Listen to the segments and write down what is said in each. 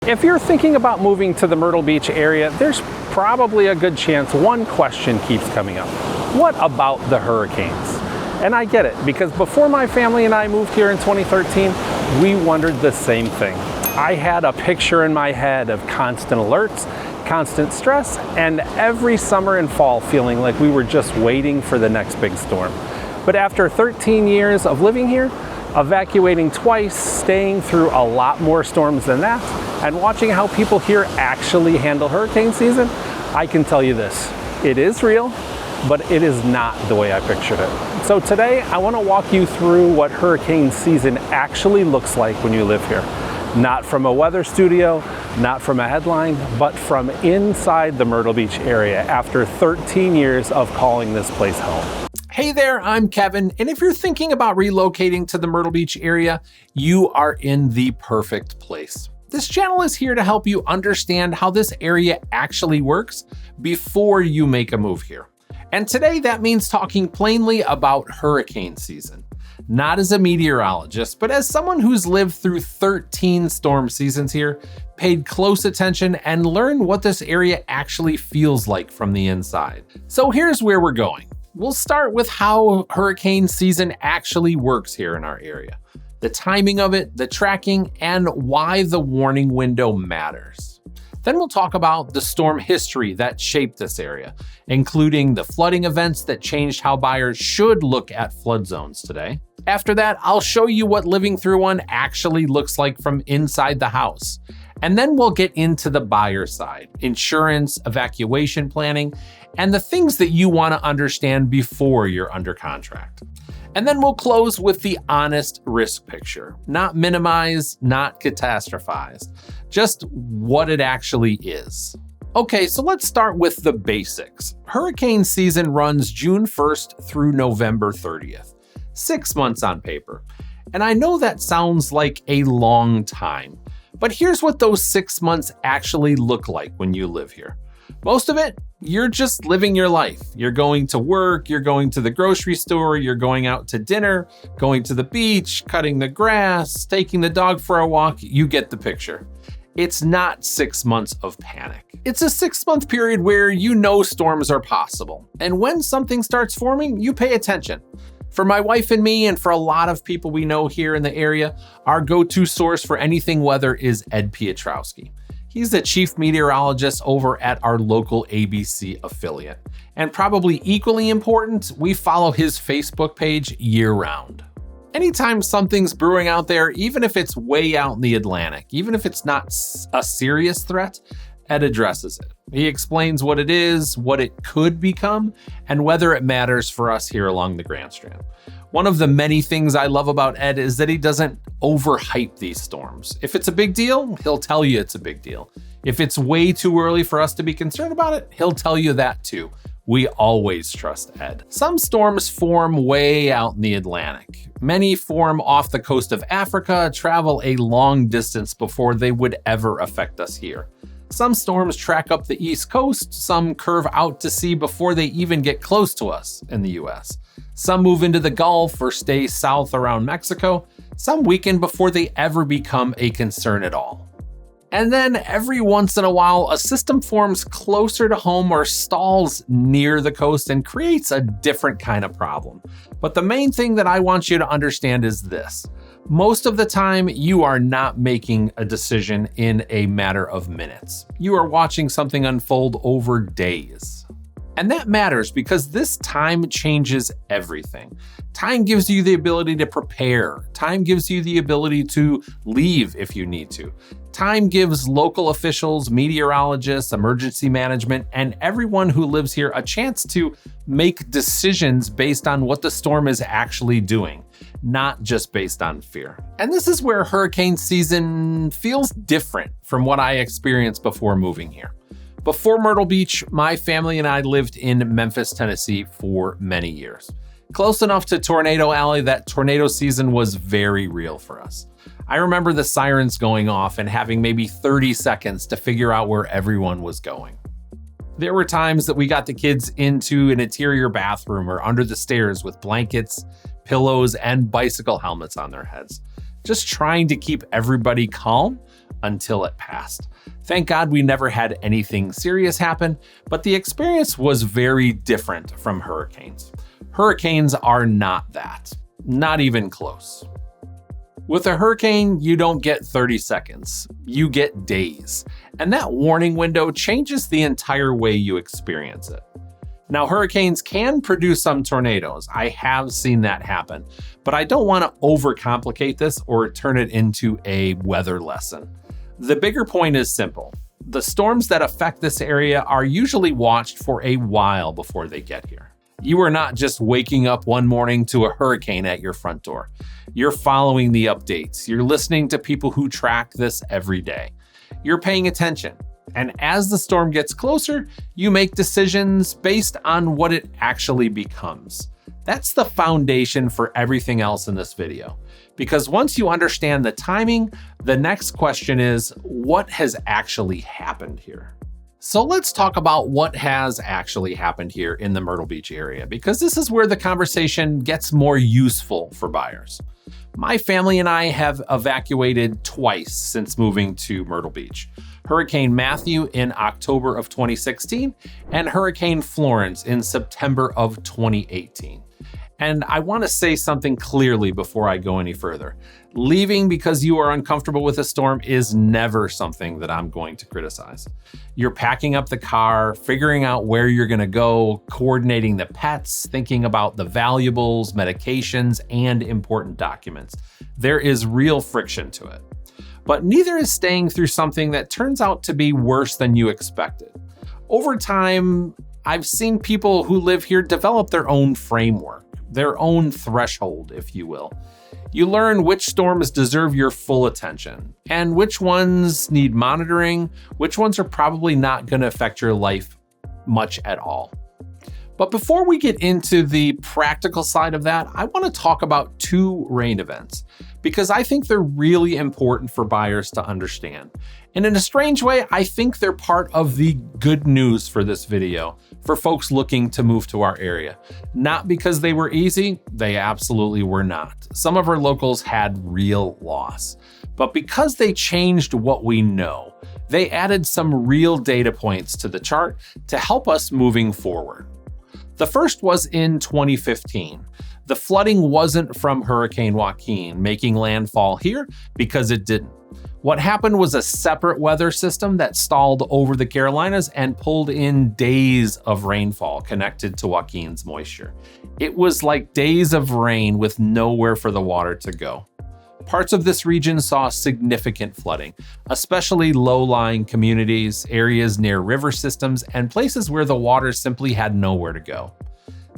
If you're thinking about moving to the Myrtle Beach area, there's probably a good chance one question keeps coming up. What about the hurricanes? And I get it, because before my family and I moved here in 2013, we wondered the same thing. I had a picture in my head of constant alerts, constant stress, and every summer and fall feeling like we were just waiting for the next big storm. But after 13 years of living here, evacuating twice, staying through a lot more storms than that, and watching how people here actually handle hurricane season, I can tell you this, it is real, but it is not the way I pictured it. So today, I want to walk you through what hurricane season actually looks like when you live here. Not from a weather studio, not from a headline, but from inside the Myrtle Beach area after 13 years of calling this place home. Hey there, I'm Kevin, and if you're thinking about relocating to the Myrtle Beach area, you are in the perfect place. This channel is here to help you understand how this area actually works before you make a move here. And today that means talking plainly about hurricane season. Not as a meteorologist, but as someone who's lived through 13 storm seasons here, paid close attention, and learned what this area actually feels like from the inside. So here's where we're going. We'll start with how hurricane season actually works here in our area, the timing of it, the tracking, and why the warning window matters. Then we'll talk about the storm history that shaped this area, including the flooding events that changed how buyers should look at flood zones today. After that, I'll show you what living through one actually looks like from inside the house. And then we'll get into the buyer side, insurance, evacuation planning, and the things that you want to understand before you're under contract. And then we'll close with the honest risk picture, not minimized, not catastrophized, just what it actually is. Okay, so let's start with the basics. Hurricane season runs June 1st through November 30th, 6 months on paper. And I know that sounds like a long time, but here's what those 6 months actually look like when you live here. Most of it, you're just living your life. You're going to work, you're going to the grocery store, you're going out to dinner, going to the beach, cutting the grass, taking the dog for a walk. You get the picture. It's not 6 months of panic. It's a 6-month period where you know storms are possible. And when something starts forming, you pay attention. For my wife and me, and for a lot of people we know here in the area, our go-to source for anything weather is Ed Piotrowski. He's the chief meteorologist over at our local ABC affiliate. And probably equally important, we follow his Facebook page year-round. Anytime something's brewing out there, even if it's way out in the Atlantic, even if it's not a serious threat, Ed addresses it. He explains what it is, what it could become, and whether it matters for us here along the Grand Strand. One of the many things I love about Ed is that he doesn't overhype these storms. If it's a big deal, he'll tell you it's a big deal. If it's way too early for us to be concerned about it, he'll tell you that too. We always trust Ed. Some storms form way out in the Atlantic. Many form off the coast of Africa, travel a long distance before they would ever affect us here. Some storms track up the East Coast, some curve out to sea before they even get close to us in the US. Some move into the Gulf or stay south around Mexico. Some weaken before they ever become a concern at all. And then every once in a while, a system forms closer to home or stalls near the coast and creates a different kind of problem. But the main thing that I want you to understand is this. Most of the time, you are not making a decision in a matter of minutes. You are watching something unfold over days. And that matters because this time changes everything. Time gives you the ability to prepare. Time gives you the ability to leave if you need to. Time gives local officials, meteorologists, emergency management, and everyone who lives here a chance to make decisions based on what the storm is actually doing, not just based on fear. And this is where hurricane season feels different from what I experienced before moving here. Before Myrtle Beach, my family and I lived in Memphis, Tennessee for many years. Close enough to Tornado Alley that tornado season was very real for us. I remember the sirens going off and having maybe 30 seconds to figure out where everyone was going. There were times that we got the kids into an interior bathroom or under the stairs with blankets, pillows, and bicycle helmets on their heads, just trying to keep everybody calm until it passed. Thank God we never had anything serious happen, but the experience was very different from hurricanes. Hurricanes are not that, not even close. With a hurricane, you don't get 30 seconds, you get days. And that warning window changes the entire way you experience it. Now, hurricanes can produce some tornadoes. I have seen that happen, but I don't want to overcomplicate this or turn it into a weather lesson. The bigger point is simple. The storms that affect this area are usually watched for a while before they get here. You are not just waking up one morning to a hurricane at your front door. You're following the updates. You're listening to people who track this every day. You're paying attention. And as the storm gets closer, you make decisions based on what it actually becomes. That's the foundation for everything else in this video. Because once you understand the timing, the next question is, what has actually happened here? So let's talk about what has actually happened here in the Myrtle Beach area, because this is where the conversation gets more useful for buyers. My family and I have evacuated twice since moving to Myrtle Beach. Hurricane Matthew in October of 2016 and Hurricane Florence in September of 2018. And I want to say something clearly before I go any further. Leaving because you are uncomfortable with a storm is never something that I'm going to criticize. You're packing up the car, figuring out where you're going to go, coordinating the pets, thinking about the valuables, medications, and important documents. There is real friction to it. But neither is staying through something that turns out to be worse than you expected. Over time, I've seen people who live here develop their own framework, their own threshold, if you will. You learn which storms deserve your full attention and which ones need monitoring, which ones are probably not going to affect your life much at all. But before we get into the practical side of that, I want to talk about two rain events because I think they're really important for buyers to understand. And in a strange way, I think they're part of the good news for this video for folks looking to move to our area. Not because they were easy, they absolutely were not. Some of our locals had real loss, but because they changed what we know, they added some real data points to the chart to help us moving forward. The first was in 2015. The flooding wasn't from Hurricane Joaquin making landfall here because it didn't. What happened was a separate weather system that stalled over the Carolinas and pulled in days of rainfall connected to Joaquin's moisture. It was like days of rain with nowhere for the water to go. Parts of this region saw significant flooding, especially low-lying communities, areas near river systems, and places where the water simply had nowhere to go.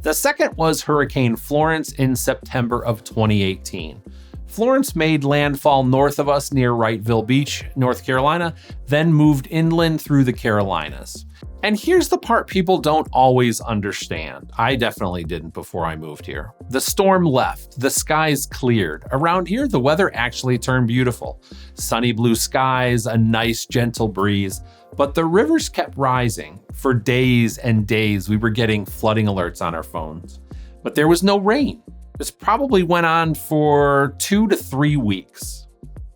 The second was Hurricane Florence in September of 2018. Florence made landfall north of us near Wrightville Beach, North Carolina, then moved inland through the Carolinas. And here's the part people don't always understand. I definitely didn't before I moved here. The storm left, the skies cleared. Around here, the weather actually turned beautiful. Sunny blue skies, a nice gentle breeze, but the rivers kept rising. For days and days, we were getting flooding alerts on our phones. But there was no rain. This probably went on for 2 to 3 weeks.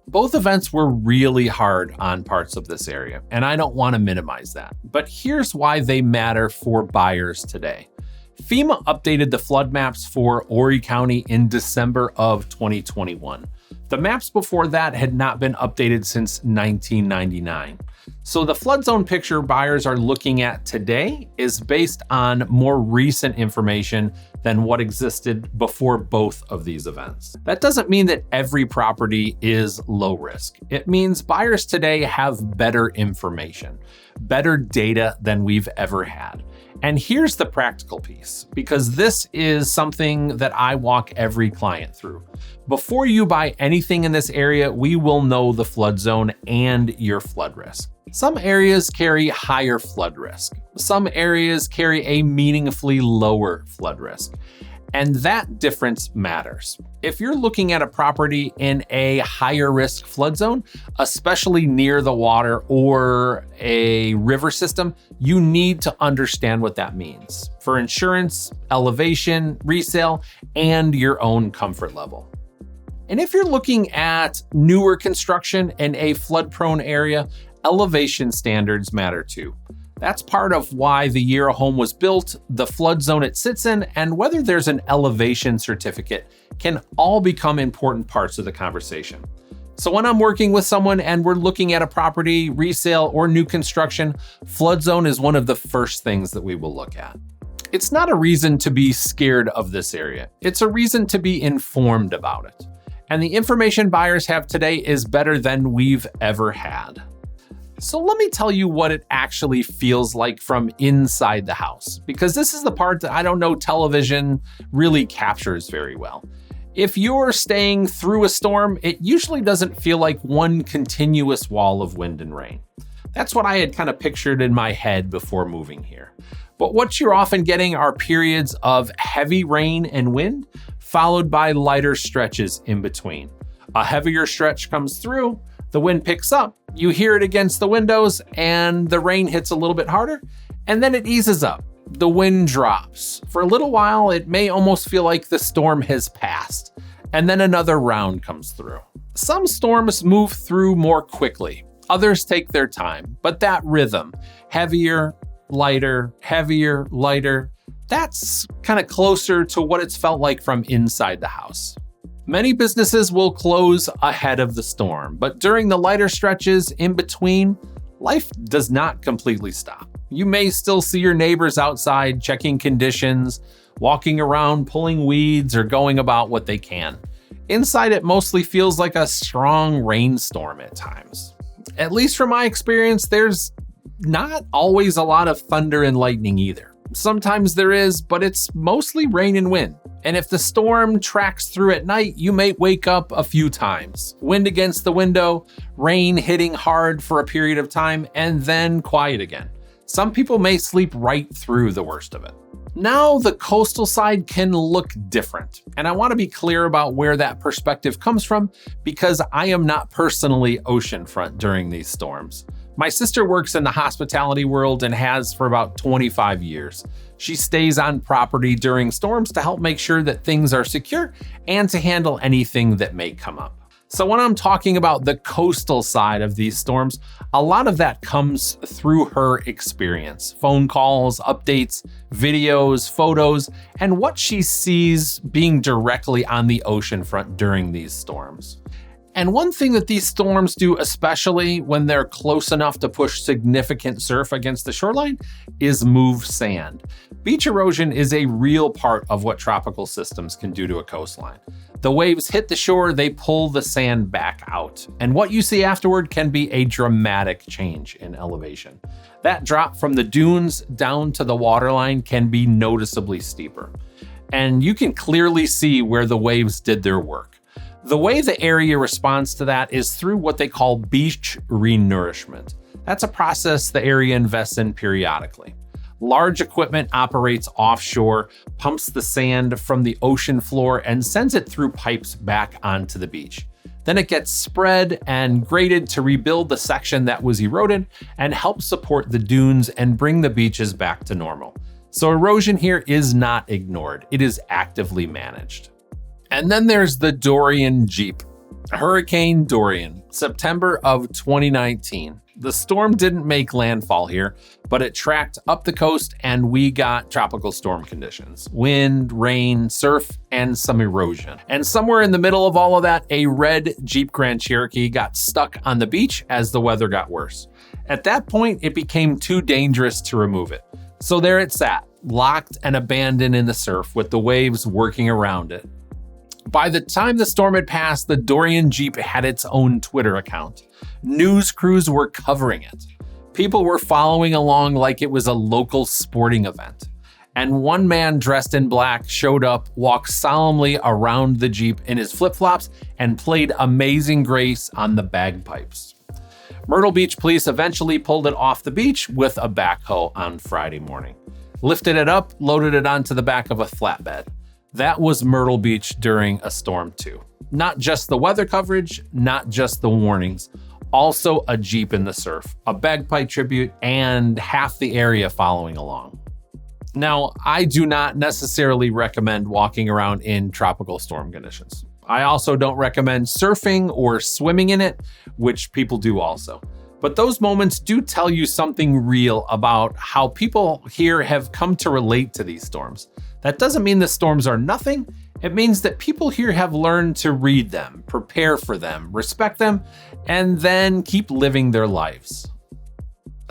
Both events were really hard on parts of this area, and I don't want to minimize that. But here's why they matter for buyers today. FEMA updated the flood maps for Horry County in December of 2021. The maps before that had not been updated since 1999. So the flood zone picture buyers are looking at today is based on more recent information than what existed before both of these events. That doesn't mean that every property is low risk. It means buyers today have better information, better data than we've ever had. And here's the practical piece, because this is something that I walk every client through. Before you buy anything in this area, we will know the flood zone and your flood risk. Some areas carry higher flood risk. Some areas carry a meaningfully lower flood risk. And that difference matters. If you're looking at a property in a higher risk flood zone, especially near the water or a river system, you need to understand what that means for insurance, elevation, resale, and your own comfort level. And if you're looking at newer construction in a flood-prone area, elevation standards matter too. That's part of why the year a home was built, the flood zone it sits in, and whether there's an elevation certificate can all become important parts of the conversation. So when I'm working with someone and we're looking at a property, resale, or new construction, flood zone is one of the first things that we will look at. It's not a reason to be scared of this area. It's a reason to be informed about it. And the information buyers have today is better than we've ever had. So let me tell you what it actually feels like from inside the house, because this is the part that I don't know television really captures very well. If you're staying through a storm, it usually doesn't feel like one continuous wall of wind and rain. That's what I had kind of pictured in my head before moving here. But what you're often getting are periods of heavy rain and wind, followed by lighter stretches in between. A heavier stretch comes through, the wind picks up, you hear it against the windows, and the rain hits a little bit harder, and then it eases up. The wind drops. For a little while, it may almost feel like the storm has passed, and then another round comes through. Some storms move through more quickly. Others take their time, but that rhythm, heavier, lighter, heavier, lighter, that's kind of closer to what it's felt like from inside the house. Many businesses will close ahead of the storm, but during the lighter stretches in between, life does not completely stop. You may still see your neighbors outside checking conditions, walking around, pulling weeds, or going about what they can. Inside, it mostly feels like a strong rainstorm at times. At least from my experience, there's not always a lot of thunder and lightning either. Sometimes there is, but it's mostly rain and wind. And if the storm tracks through at night, you may wake up a few times. Wind against the window, rain hitting hard for a period of time, and then quiet again. Some people may sleep right through the worst of it. Now the coastal side can look different, and I want to be clear about where that perspective comes from because I am not personally oceanfront during these storms. My sister works in the hospitality world and has for about 25 years. She stays on property during storms to help make sure that things are secure and to handle anything that may come up. So when I'm talking about the coastal side of these storms, a lot of that comes through her experience. Phone calls, updates, videos, photos, and what she sees being directly on the ocean front during these storms. And one thing that these storms do, especially when they're close enough to push significant surf against the shoreline, is move sand. Beach erosion is a real part of what tropical systems can do to a coastline. The waves hit the shore, they pull the sand back out. And what you see afterward can be a dramatic change in elevation. That drop from the dunes down to the waterline can be noticeably steeper. And you can clearly see where the waves did their work. The way the area responds to that is through what they call beach renourishment. That's a process the area invests in periodically. Large equipment operates offshore, pumps the sand from the ocean floor, and sends it through pipes back onto the beach. Then it gets spread and graded to rebuild the section that was eroded and help support the dunes and bring the beaches back to normal. So erosion here is not ignored, it is actively managed. And then there's the Dorian Jeep. Hurricane Dorian, September of 2019. The storm didn't make landfall here, but it tracked up the coast and we got tropical storm conditions. Wind, rain, surf, and some erosion. And somewhere in the middle of all of that, a red Jeep Grand Cherokee got stuck on the beach as the weather got worse. At that point, it became too dangerous to remove it. So there it sat, locked and abandoned in the surf with the waves working around it. By the time the storm had passed, the Dorian Jeep had its own Twitter account. News crews were covering it. People were following along like it was a local sporting event. And one man dressed in black showed up, walked solemnly around the Jeep in his flip-flops, and played Amazing Grace on the bagpipes. Myrtle Beach police eventually pulled it off the beach with a backhoe on Friday morning. Lifted it up, loaded it onto the back of a flatbed. That was Myrtle Beach during a storm too. Not just the weather coverage, not just the warnings, also a Jeep in the surf, a bagpipe tribute, and half the area following along. Now, I do not necessarily recommend walking around in tropical storm conditions. I also don't recommend surfing or swimming in it, which people do also. But those moments do tell you something real about how people here have come to relate to these storms. That doesn't mean the storms are nothing. It means that people here have learned to read them, prepare for them, respect them, and then keep living their lives.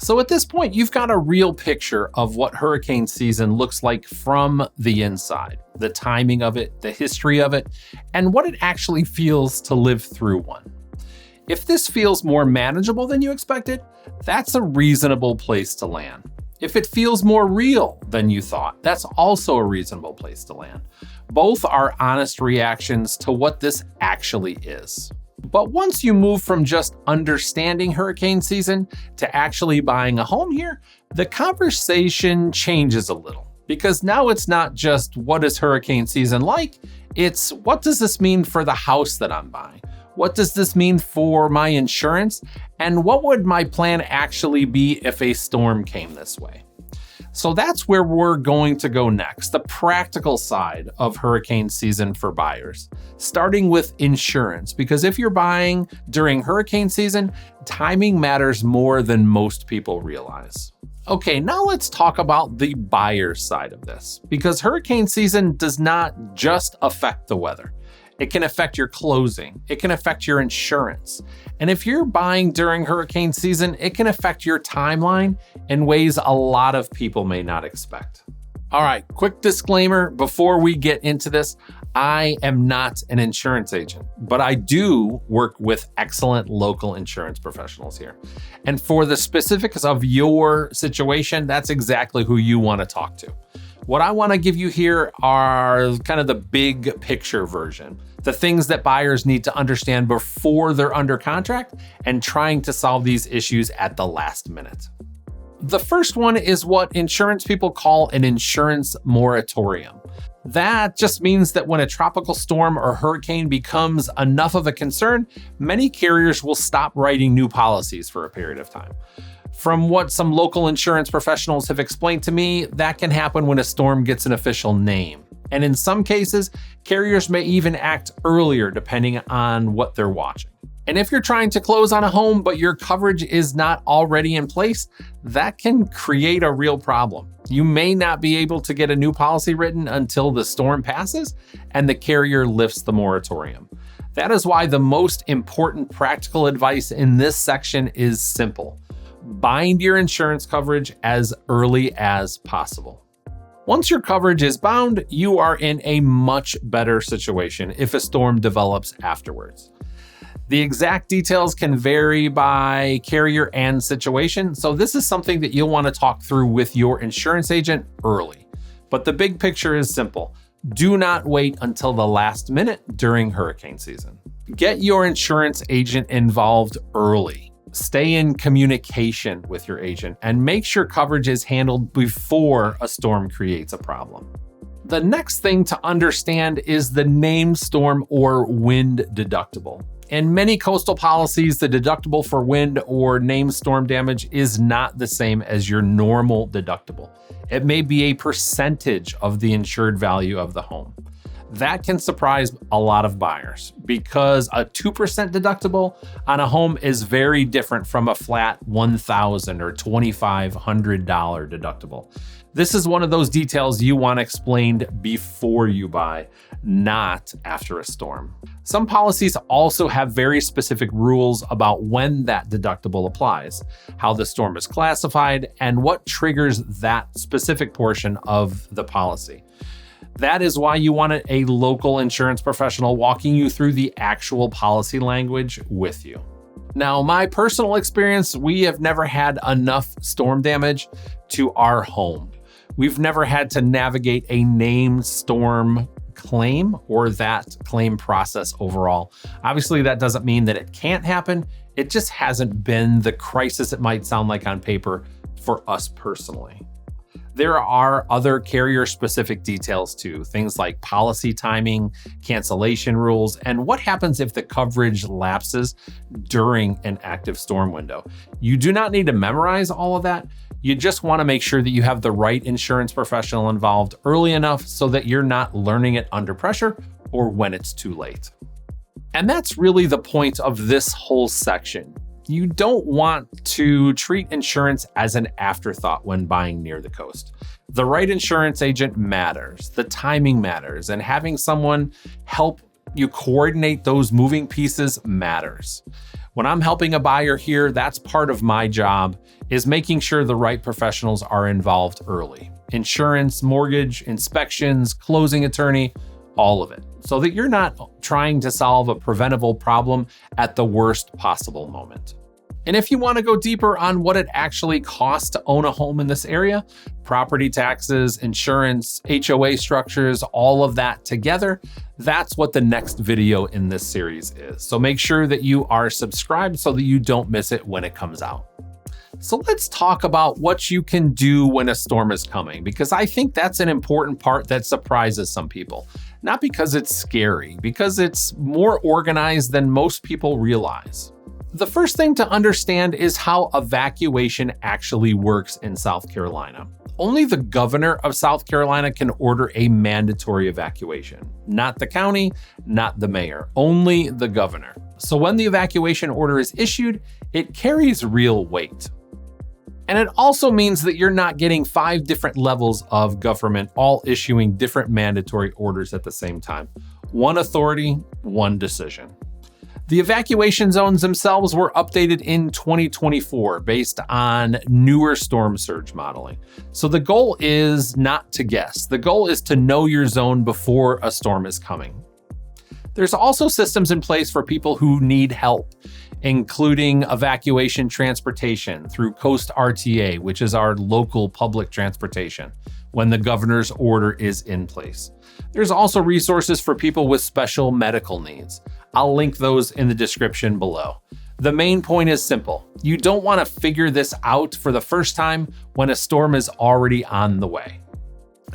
So at this point, you've got a real picture of what hurricane season looks like from the inside, the timing of it, the history of it, and what it actually feels to live through one. If this feels more manageable than you expected, that's a reasonable place to land. If it feels more real than you thought, that's also a reasonable place to land. Both are honest reactions to what this actually is. But once you move from just understanding hurricane season to actually buying a home here, the conversation changes a little. Because now it's not just what is hurricane season like, it's what does this mean for the house that I'm buying? What does this mean for my insurance? And what would my plan actually be if a storm came this way? So that's where we're going to go next, the practical side of hurricane season for buyers, starting with insurance, because if you're buying during hurricane season, timing matters more than most people realize. Okay, now let's talk about the buyer's side of this, because hurricane season does not just affect the weather. It can affect your closing. It can affect your insurance. And if you're buying during hurricane season, it can affect your timeline in ways a lot of people may not expect. All right, quick disclaimer before we get into this. I am not an insurance agent, but I do work with excellent local insurance professionals here. And for the specifics of your situation, that's exactly who you want to talk to. What I want to give you here are kind of the big picture version, the things that buyers need to understand before they're under contract and trying to solve these issues at the last minute. The first one is what insurance people call an insurance moratorium. That just means that when a tropical storm or hurricane becomes enough of a concern, many carriers will stop writing new policies for a period of time. From what some local insurance professionals have explained to me, that can happen when a storm gets an official name. And in some cases, carriers may even act earlier depending on what they're watching. And if you're trying to close on a home, but your coverage is not already in place, that can create a real problem. You may not be able to get a new policy written until the storm passes and the carrier lifts the moratorium. That is why the most important practical advice in this section is simple. Bind your insurance coverage as early as possible. Once your coverage is bound, you are in a much better situation if a storm develops afterwards. The exact details can vary by carrier and situation, so this is something that you'll want to talk through with your insurance agent early. But the big picture is simple. Do not wait until the last minute during hurricane season. Get your insurance agent involved early. Stay in communication with your agent and make sure coverage is handled before a storm creates a problem. The next thing to understand is the named storm or wind deductible. In many coastal policies, the deductible for wind or named storm damage is not the same as your normal deductible. It may be a percentage of the insured value of the home. That can surprise a lot of buyers because a 2% deductible on a home is very different from a flat $1,000 or $2,500 deductible. This is one of those details you want explained before you buy, not after a storm. Some policies also have very specific rules about when that deductible applies, how the storm is classified, and what triggers that specific portion of the policy. That is why you want a local insurance professional walking you through the actual policy language with you. Now, my personal experience, we have never had enough storm damage to our home. We've never had to navigate a named storm claim or that claim process overall. Obviously, that doesn't mean that it can't happen. It just hasn't been the crisis it might sound like on paper for us personally. There are other carrier-specific details too, things like policy timing, cancellation rules, and what happens if the coverage lapses during an active storm window. You do not need to memorize all of that. You just want to make sure that you have the right insurance professional involved early enough so that you're not learning it under pressure or when it's too late. And that's really the point of this whole section. You don't want to treat insurance as an afterthought when buying near the coast. The right insurance agent matters, the timing matters, and having someone help you coordinate those moving pieces matters. When I'm helping a buyer here, that's part of my job, is making sure the right professionals are involved early. Insurance, mortgage, inspections, closing attorney, all of it, so that you're not trying to solve a preventable problem at the worst possible moment. And if you want to go deeper on what it actually costs to own a home in this area, property taxes, insurance, HOA structures, all of that together, that's what the next video in this series is. So make sure that you are subscribed so that you don't miss it when it comes out. So let's talk about what you can do when a storm is coming, because I think that's an important part that surprises some people. Not because it's scary, because it's more organized than most people realize. The first thing to understand is how evacuation actually works in South Carolina. Only the governor of South Carolina can order a mandatory evacuation. Not the county, not the mayor, only the governor. So when the evacuation order is issued, it carries real weight. And it also means that you're not getting 5 different levels of government all issuing different mandatory orders at the same time. One authority, one decision. The evacuation zones themselves were updated in 2024 based on newer storm surge modeling. So the goal is not to guess. The goal is to know your zone before a storm is coming. There's also systems in place for people who need help, including evacuation transportation through Coast RTA, which is our local public transportation, when the governor's order is in place. There's also resources for people with special medical needs. I'll link those in the description below. The main point is simple. You don't want to figure this out for the first time when a storm is already on the way.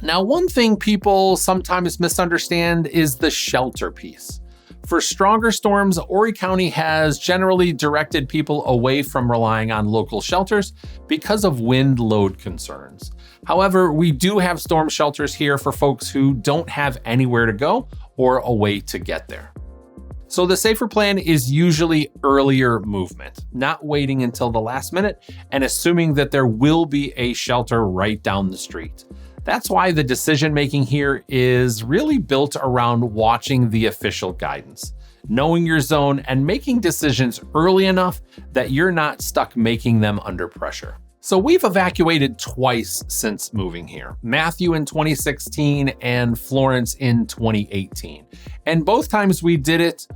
Now, one thing people sometimes misunderstand is the shelter piece. For stronger storms, Horry County has generally directed people away from relying on local shelters because of wind load concerns. However, we do have storm shelters here for folks who don't have anywhere to go or a way to get there. So the safer plan is usually earlier movement, not waiting until the last minute and assuming that there will be a shelter right down the street. That's why the decision making here is really built around watching the official guidance, knowing your zone, and making decisions early enough that you're not stuck making them under pressure. So we've evacuated twice since moving here, Matthew in 2016 and Florence in 2018. And both times we did it,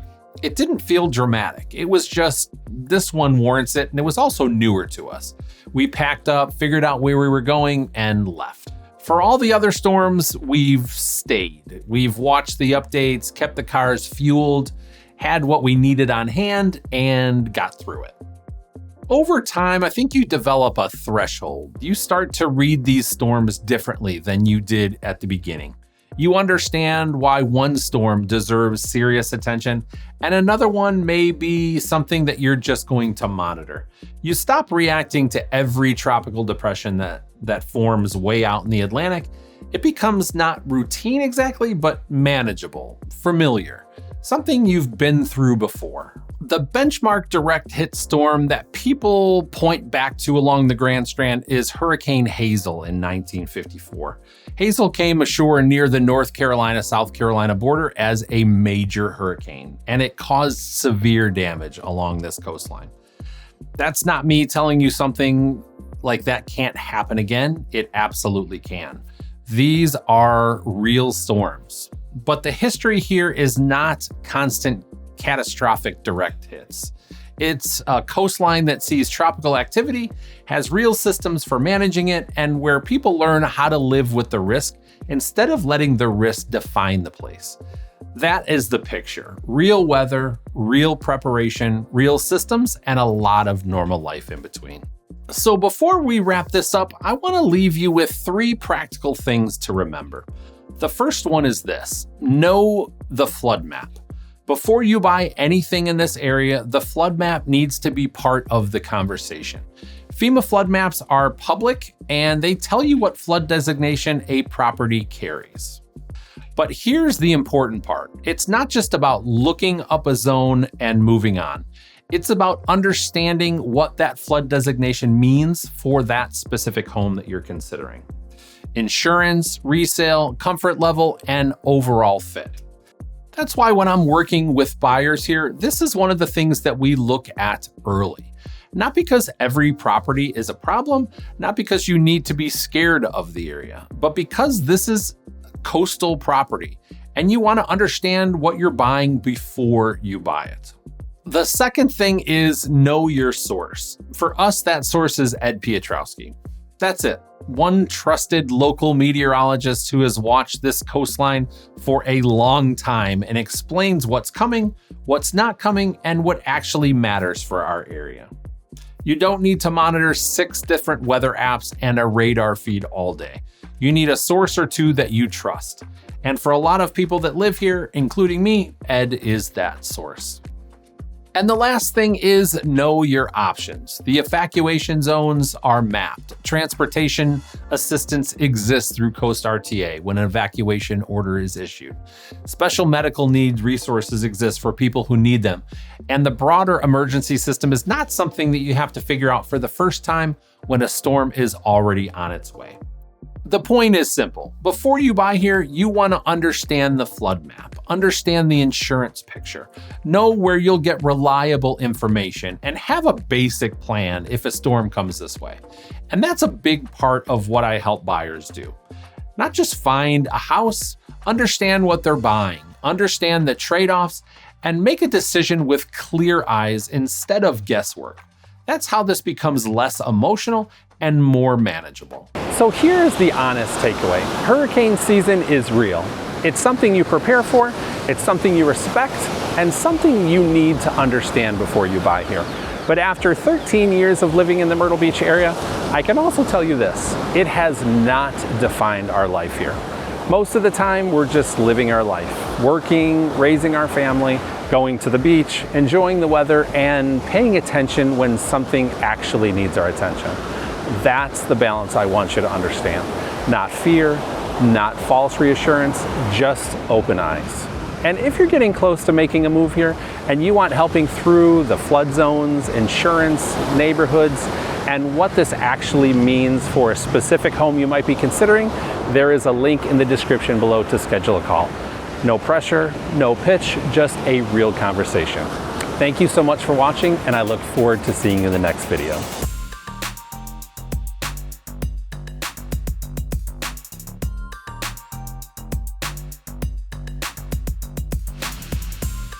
it didn't feel dramatic. It was just, this one warrants it, and it was also newer to us. We packed up, figured out where we were going, and left. For all the other storms, we've stayed. We've watched the updates, kept the cars fueled, had what we needed on hand, and got through it. Over time, I think you develop a threshold. You start to read these storms differently than you did at the beginning. You understand why one storm deserves serious attention and another one may be something that you're just going to monitor. You stop reacting to every tropical depression that forms way out in the Atlantic. It becomes not routine exactly, but manageable, familiar, something you've been through before. The benchmark direct hit storm that people point back to along the Grand Strand is Hurricane Hazel in 1954. Hazel came ashore near the North Carolina-South Carolina border as a major hurricane, and it caused severe damage along this coastline. That's not me telling you something like that can't happen again. It absolutely can. These are real storms, but the history here is not constant catastrophic direct hits. It's a coastline that sees tropical activity, has real systems for managing it, and where people learn how to live with the risk instead of letting the risk define the place. That is the picture. Real weather, real preparation, real systems, and a lot of normal life in between. So before we wrap this up, I want to leave you with 3 practical things to remember. The first one is this: know the flood map. Before you buy anything in this area, the flood map needs to be part of the conversation. FEMA flood maps are public and they tell you what flood designation a property carries. But here's the important part. It's not just about looking up a zone and moving on. It's about understanding what that flood designation means for that specific home that you're considering. Insurance, resale, comfort level, and overall fit. That's why when I'm working with buyers here, this is one of the things that we look at early. Not because every property is a problem, not because you need to be scared of the area, but because this is coastal property and you want to understand what you're buying before you buy it. The second thing is know your source. For us, that source is Ed Piotrowski. That's it. One trusted local meteorologist who has watched this coastline for a long time and explains what's coming, what's not coming, and what actually matters for our area. You don't need to monitor 6 different weather apps and a radar feed all day. You need a source or two that you trust. And for a lot of people that live here, including me, Ed is that source. And the last thing is know your options. The evacuation zones are mapped. Transportation assistance exists through Coast RTA when an evacuation order is issued. Special medical needs resources exist for people who need them. And the broader emergency system is not something that you have to figure out for the first time when a storm is already on its way. The point is simple. Before you buy here, you want to understand the flood map, understand the insurance picture, know where you'll get reliable information, and have a basic plan if a storm comes this way. And that's a big part of what I help buyers do. Not just find a house, understand what they're buying, understand the trade-offs, and make a decision with clear eyes instead of guesswork. That's how this becomes less emotional and more manageable. So here's the honest takeaway. Hurricane season is real. It's something you prepare for, it's something you respect, and something you need to understand before you buy here. But after 13 years of living in the Myrtle Beach area, I can also tell you this, it has not defined our life here. Most of the time, we're just living our life, working, raising our family, going to the beach, enjoying the weather, and paying attention when something actually needs our attention. That's the balance I want you to understand. Not fear, not false reassurance, just open eyes. And if you're getting close to making a move here and you want helping through the flood zones, insurance, neighborhoods, and what this actually means for a specific home you might be considering, there is a link in the description below to schedule a call. No pressure, no pitch, just a real conversation. Thank you so much for watching, and I look forward to seeing you in the next video.